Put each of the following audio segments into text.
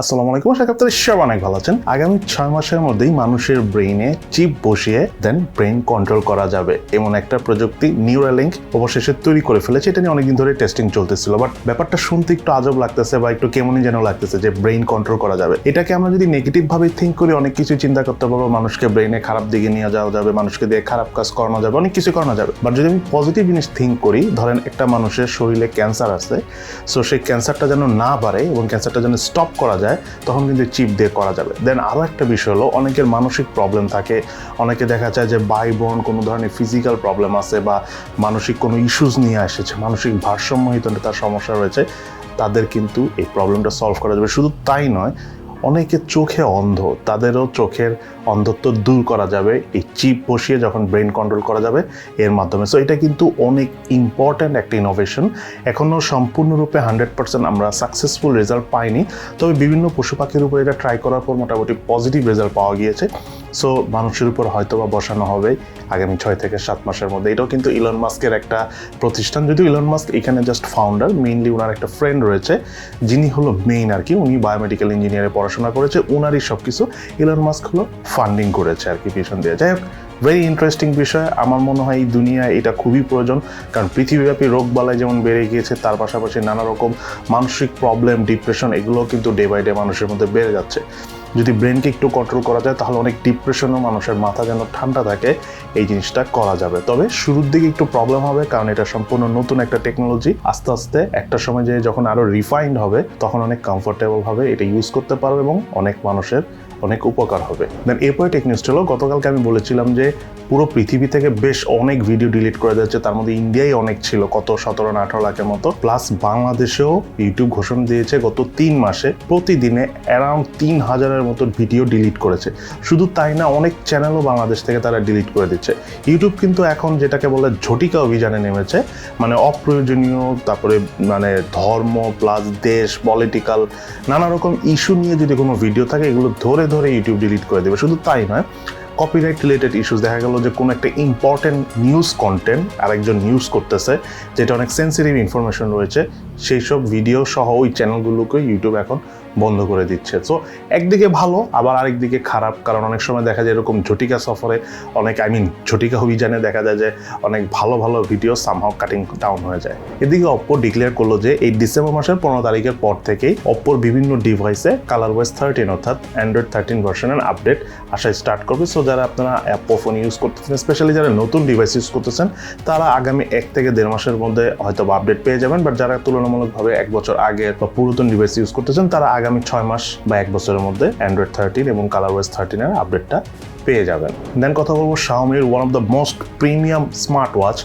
আসসালামু আলাইকুম, আশা করি আপনারা সবাই অনেক ভালো আছেন। আগামী 6 মাসের মধ্যেই মানুষের ব্রেইনে চিপ বসিয়ে দেন ব্রেইন কন্ট্রোল করা যাবে এমন একটা প্রযুক্তি নিউরালিঙ্ক অবশেষে তৈরি করে ফেলেছে। এটা নিয়ে অনেকদিন ধরে টেস্টিং চলতেছিল, বাট ব্যাপারটা শুনতে একটু আজব লাগতেছে বা একটু কেমনই যেন লাগতেছে যে ব্রেইন কন্ট্রোল করা যাবে। এটাকে আমরা যদি নেগেটিভ ভাবে থিঙ্ক করি অনেক কিছু চিন্তা করতে পারবো, মানুষকে ব্রেইনে খারাপ দিকে নিয়ে যাওয়া যাবে, মানুষকে দিয়ে খারাপ কাজ করানো যাবে, অনেক কিছু করানো যাবে। বাট যদি আমি পজিটিভ জিনিস থিঙ্ক করি, ধরেন একটা মানুষের শরীরে ক্যান্সার আছে, সো সেই ক্যান্সারটা যেন না বাড়ে এবং ক্যান্সারটা যেন স্টপ করা যায়, তখন কিন্তু চিপ দিয়ে করা যাবে। দেন আরও একটা বিষয় হলো, অনেকের মানসিক প্রবলেম থাকে, অনেকে দেখা যায় যে ভাই বোন কোনো ধরনের ফিজিক্যাল প্রবলেম আছে বা মানসিক কোনো ইস্যুস নিয়ে এসেছে, মানসিক ভারসাম্যহীনতা তার সমস্যা রয়েছে, তাদের কিন্তু এই প্রবলেমটা সলভ করা যাবে। শুধু তাই নয়, অনেকে চোখে অন্ধ, তাদেরও চোখের অন্ধত্ব দূর করা যাবে এই চিপ বসিয়ে যখন ব্রেন কন্ট্রোল করা যাবে এর মাধ্যমে। সো এটা কিন্তু অনেক ইম্পর্ট্যান্ট একটা ইনোভেশন। এখনও সম্পূর্ণরূপে 100% আমরা সাকসেসফুল রেজাল্ট পাইনি, তবে বিভিন্ন পশু পাখির উপর এটা ট্রাই করার পর মোটামুটি পজিটিভ রেজাল্ট পাওয়া গিয়েছে। সো মানুষের উপর হয়তো বা বসানো হবে আগামী 6 থেকে 7 মাসের মধ্যে। এটাও কিন্তু ইলন মাস্কের একটা প্রতিষ্ঠান, যদিও ইলন মাস্ক এখানে জাস্ট ফাউন্ডার, মেইনলি ওনার একটা ফ্রেন্ড রয়েছে যিনি হলো মেইন আর কি, উনি বায়োমেডিক্যাল ইঞ্জিনিয়ারে পড়াশোনা করেছে, ওনারই সব কিছু। ইলন মাস্ক হলো ফান্ডিং করেছে আর কি পিছন দিয়ে। যাই হোক, ভেরি ইন্টারেস্টিং বিষয়। আমার মনে হয় এই দুনিয়ায় এটা খুবই প্রয়োজন, কারণ পৃথিবীব্যাপী রোগবালাই যেমন বেড়ে গিয়েছে, তার পাশাপাশি নানা রকম মানসিক প্রবলেম, ডিপ্রেশন, এগুলো কিন্তু ডে বাই ডে মানুষের মধ্যে বেড়ে যাচ্ছে। যদি ব্রেনকে একটু কন্ট্রোল করা যায় তাহলে অনেক ডিপ্রেশনও, মানুষের মাথা যেন ঠান্ডা থাকে, এই জিনিসটা করা যাবে। তবে শুরুর দিকে একটু প্রবলেম হবে, কারণ এটা সম্পূর্ণ নতুন একটা টেকনোলজি। আস্তে আস্তে একটা সময় যে যখন আরও রিফাইন্ড হবে তখন অনেক কমফোর্টেবল হবে, এটা ইউজ করতে পারবে এবং অনেক মানুষের অনেক উপকার হবে। দেন এরপরে টেক নিউজটা হলো, গতকালকে আমি বলেছিলাম যে পুরো পৃথিবী থেকে বেশ অনেক ভিডিও ডিলিট করে যাচ্ছে, তার মধ্যে ইন্ডিয়ায় অনেক ছিল, কত 17-18 লাখের মতো, প্লাস বাংলাদেশেও ইউটিউব ঘোষণা দিয়েছে গত 3 মাসে প্রতিদিনে অ্যারাউন্ড 3000-এর মতো ভিডিও ডিলিট করেছে। শুধু তাই না, অনেক চ্যানেলও বাংলাদেশ থেকে তারা ডিলিট করে দিচ্ছে। ইউটিউব কিন্তু এখন যেটাকে বলে ঝটিকা অভিযানে নেমেছে, মানে অপ্রয়োজনীয়, তারপরে মানে ধর্ম প্লাস দেশ, পলিটিক্যাল নানা রকম ইস্যু নিয়ে যদি কোনো ভিডিও থাকে, এগুলো ধরে ধরে ইউটিউব ডিলিট করে দেবে। শুধু তাই নয়, কপিরাইট রিলেটেড ইস্যুস, দেখা গেল যে কোনো একটা ইম্পর্টেন্ট নিউজ কন্টেন্ট আরেকজন নিউজ করতেছে, যেটা অনেক সেন্সিটিভ ইনফরমেশন রয়েছে, সেই সব ভিডিও সহ ওই চ্যানেলগুলোকে ইউটিউব এখন বন্ধ করে দিচ্ছে। সো একদিকে ভালো, আবার আরেকদিকে খারাপ, কারণ অনেক সময় দেখা যায় এরকম ঝটিকা সফরে অনেক ঝটিকা অভিযানে দেখা যায় যে অনেক ভালো ভালো ভিডিও সামহাও কাটিং ডাউন হয়ে যায়। এদিকে অপ্পো ডিক্লেয়ার করলো যে এই ডিসেম্বর মাসের 15 তারিখের পর থেকেই অপ্পোর বিভিন্ন ডিভাইসে কালারওয়েজ 13 অর্থাৎ অ্যান্ড্রয়েড 13 ভার্সনের আপডেট আসা স্টার্ট করবে। সো যারা আপনারা অ্যাপো ফোন ইউজ করতেছেন, স্পেশালি যারা নতুন ডিভাইস ইউজ করতেছেন, তারা আগামী 1 থেকে 1.5 মাসের মধ্যে হয়তো আপডেট পেয়ে যাবেন। বাট যারা তুলনামূলকভাবে 1 বছর আগে বা পুরাতন ডিভাইস ইউজ করতেছেন, তারা আগামী 6 মাস বা 1 বছরের মধ্যে অ্যান্ড্রয়েড 13 এবং কালারওয়েজ 13 এর আপডেটটা পেয়ে যাবেন। দেন কথা বলবো Xiaomiর one of the most premium smart watch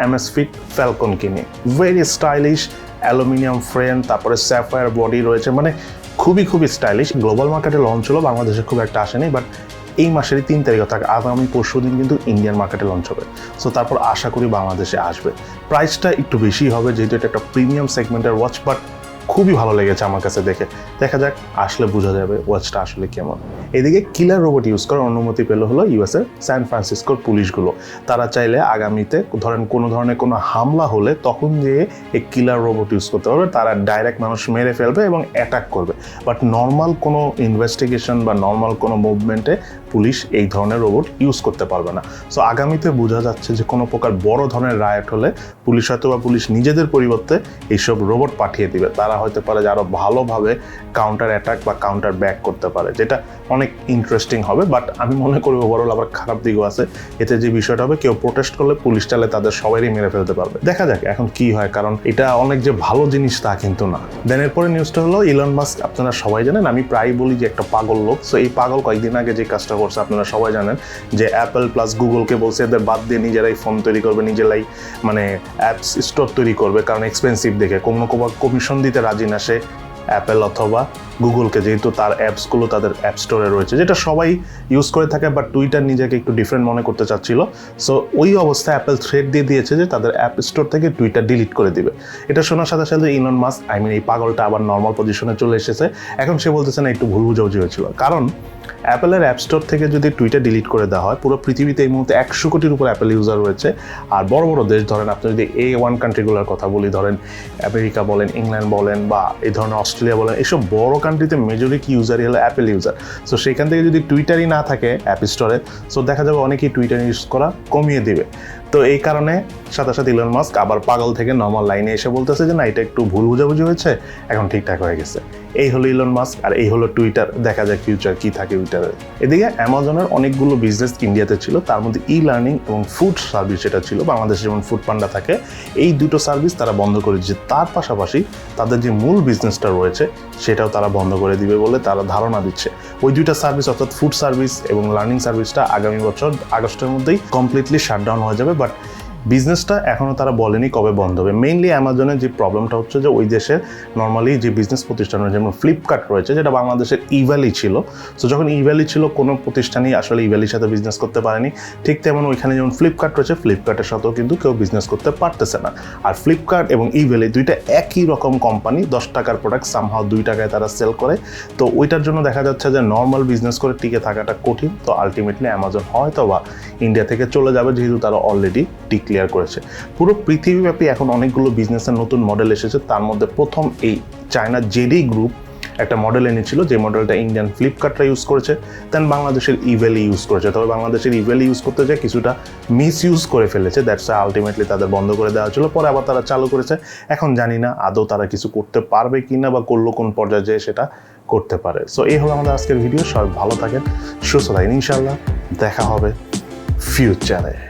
Amazfit Falcon কিনে। ভেরি স্টাইলিশ, অ্যালুমিনিয়াম ফ্রেম, তারপরে স্যাফায়ার বডি রয়েছে, মানে খুবই স্টাইলিশ। গ্লোবাল মার্কেটে লঞ্চ হলো, বাংলাদেশে খুব একটা আসেনি, বাট এই মাসেরই 3 তারিখ অর্থাৎ আগামী পরশুদিন কিন্তু ইন্ডিয়ান মার্কেটে লঞ্চ হবে। সো তারপর আশা করি বাংলাদেশে আসবে। প্রাইসটা একটু বেশি হবে যেহেতু এটা একটা প্রিমিয়াম সেগমেন্টের ওয়াচ, বাট খুবই ভালো লেগেছে আমার কাছে দেখে। দেখা যাক, আসলে বোঝা যাবে ওয়াচটা আসলে কেমন। এদিকে কিলার রোবট ইউজ করার অনুমতি পেল হলো ইউএসের সান ফ্রান্সিসকোর পুলিশগুলো। তারা চাইলে আগামীতে ধরেন কোনো ধরনের কোনো হামলা হলে তখন যেয়ে এই কিলার রোবট ইউজ করতে পারবে। তারা ডাইরেক্ট মানুষ মেরে ফেলবে এবং অ্যাটাক করবে, বাট নর্মাল কোনো ইনভেস্টিগেশন বা নর্মাল কোনো মুভমেন্টে পুলিশ এই ধরনের রোবট ইউজ করতে পারবে না। সো আগামীতে বোঝা যাচ্ছে যে কোনো প্রকার বড় ধরনের রায়ট হলে পুলিশ হয়তো বা পুলিশ নিজেদের পরিবর্তে এইসব রোবট পাঠিয়ে দিবে। তারা হতে পারে যে আরও ভালোভাবে কাউন্টার অ্যাটাক বা কাউন্টার ব্যাক করতে পারে, যেটা অনেক ইন্টারেস্টিং হবে। বাট আমি মনে করি ওভারঅল আবার খারাপ দিকও আছে। এতে যে বিষয়টা হবে, কেউ প্রোটেস্ট করলে পুলিশ চাইলে তাদের সবারই মেরে ফেলতে পারবে। দেখা যাক এখন কি হয়, কারণ এটা অনেক যে ভালো জিনিস তা কিন্তু না। দেন এরপরে নিউজটা হলো ইলন মাস্ক। আপনারা সবাই জানেন, আমি প্রায় বলি যে একটা পাগল লোক। সো এই পাগল কয়েকদিন আগে যে কাজটা করছে আপনারা সবাই জানেন, যে অ্যাপল প্লাস গুগলকে বলছে এদের বাদ দিয়ে নিজেরাই ফোন তৈরি করবে, নিজেরাই মানে অ্যাপস স্টোর তৈরি করবে, কারণ এক্সপেন্সিভ দেখে কোনো কমিশন দিতে রাজি না সে অ্যাপেল অথবা গুগলকে, যেহেতু তার অ্যাপসগুলো তাদের অ্যাপ স্টোরে রয়েছে, যেটা সবাই ইউজ করে থাকে। বাট টুইটার নিজেকে একটু ডিফারেন্ট মনে করতে চাচ্ছিল। সো ওই অবস্থায় অ্যাপেল থ্রেড দিয়ে দিয়েছে যে তাদের অ্যাপ স্টোর থেকে টুইটার ডিলিট করে দিবে। এটা শোনার সাথে সাথে ইলন মাস্ক, এই পাগলটা আবার নর্মাল পজিশনে চলে এসেছে। এখন সে বলতেছে না একটু ভুল বুঝাবুঝি হয়েছিল, কারণ অ্যাপেলের অ্যাপ স্টোর থেকে যদি টুইটার ডিলিট করে দেওয়া হয়, পুরো পৃথিবীতে এই মুহূর্তে 100 কোটির উপর অ্যাপেল ইউজার রয়েছে। আর বড় বড় দেশ, ধরেন আপনি যদি A1 কান্ট্রিগুলোর কথা বলি, ধরেন আমেরিকা বলেন, ইংল্যান্ড বলেন, বা এই ধরনের অস্ট্রেলিয়া বলেন, এইসব বড় কান্ট্রিতে মেজরিটি ইউজারই হলো অ্যাপেল ইউজার। সো সেখান থেকে যদি টুইটারই না থাকে অ্যাপ স্টোরে, সো দেখা যাবে অনেকেই টুইটার ইউজ করা কমিয়ে দিবে। তো এই কারণে সাথে সাথে ইলন মাস্ক আবার পাগল থেকে নর্মাল লাইনে এসে বলতেছে যে না, এটা একটু ভুল বুঝাবুঝি হয়েছে, এখন ঠিকঠাক হয়ে গেছে। এই হলো ইলন মাস্ক আর এই হলো টুইটার। দেখা যায় ফিউচার কি থাকে টুইটারে। এদিকে অ্যামাজনের অনেকগুলো বিজনেস ইন্ডিয়াতে ছিল, তার মধ্যে ই লার্নিং এবং ফুড সার্ভিস যেটা ছিল, বাংলাদেশে যেমন ফুড পান্ডা থাকে, এই দুটো সার্ভিস তারা বন্ধ করে দিচ্ছে। তার পাশাপাশি তাদের যে মূল বিজনেসটা রয়েছে সেটাও তারা বন্ধ করে দিবে বলে তারা ধারণা দিচ্ছে। ওই দুইটা সার্ভিস অর্থাৎ ফুড সার্ভিস এবং লার্নিং সার্ভিসটা আগামী বছর আগস্টের মধ্যেই কমপ্লিটলি শাটডাউন হয়ে যাবে। বাট বিজনেসটা এখনও তারা বলেনি কবে বন্ধ হবে। মেইনলি অ্যামাজনের যে প্রবলেমটা হচ্ছে যে ওই দেশের নর্মালি যে বিজনেস প্রতিষ্ঠান রয়েছে, যেমন ফ্লিপকার্ট রয়েছে, যেটা বাংলাদেশের ইভ্যালি ছিল। সো যখন ইভ্যালি ছিল কোনো প্রতিষ্ঠানই আসলে ইভ্যালির সাথে বিজনেস করতে পারেনি। ঠিক তেমন ওইখানে যেমন ফ্লিপকার্ট রয়েছে, ফ্লিপকার্টের সাথেও কিন্তু কেউ বিজনেস করতে পারতেছে না। আর ফ্লিপকার্ট এবং ইভ্যালি দুইটা একই রকম কোম্পানি, 10 টাকার প্রোডাক্ট সামহাও 2 টাকায় তারা সেল করে। তো ওইটার জন্য দেখা যাচ্ছে যে নর্মাল বিজনেস করে টিকে থাকাটা কঠিন। তো আলটিমেটলি অ্যামাজন হয়তো বা ইন্ডিয়া থেকে চলে যাবে, যেহেতু তারা অলরেডি ডিক্লেয়ার করেছে। পুরো পৃথিবীব্যাপী এখন অনেকগুলো বিজনেসের নতুন মডেল এসেছে। তার মধ্যে প্রথম এই চায়না জেডি গ্রুপ একটা মডেল এনেছিল, যে মডেলটা ইন্ডিয়ান ফ্লিপকার্টরা ইউজ করেছে, দেন বাংলাদেশের ইভ্যালি ইউজ করেছে। তবে বাংলাদেশের ইভ্যালি ইউজ করতে যায় কিছুটা মিস ইউজ করে ফেলেছে, দ্যাটস আলটিমেটলি তাদের বন্ধ করে দেওয়া ছিল। পরে আবার তারা চালু করেছে। এখন জানি না আদৌ তারা কিছু করতে পারবে কিনা বা করলো কোন পর্যায়ে যেয়ে সেটা করতে পারে। সো এই হলো আমাদের আজকের ভিডিও। সবাই ভালো থাকেন, সুস্থ থাকেন, ইনশাআল্লাহ দেখা হবে ফিউচারে।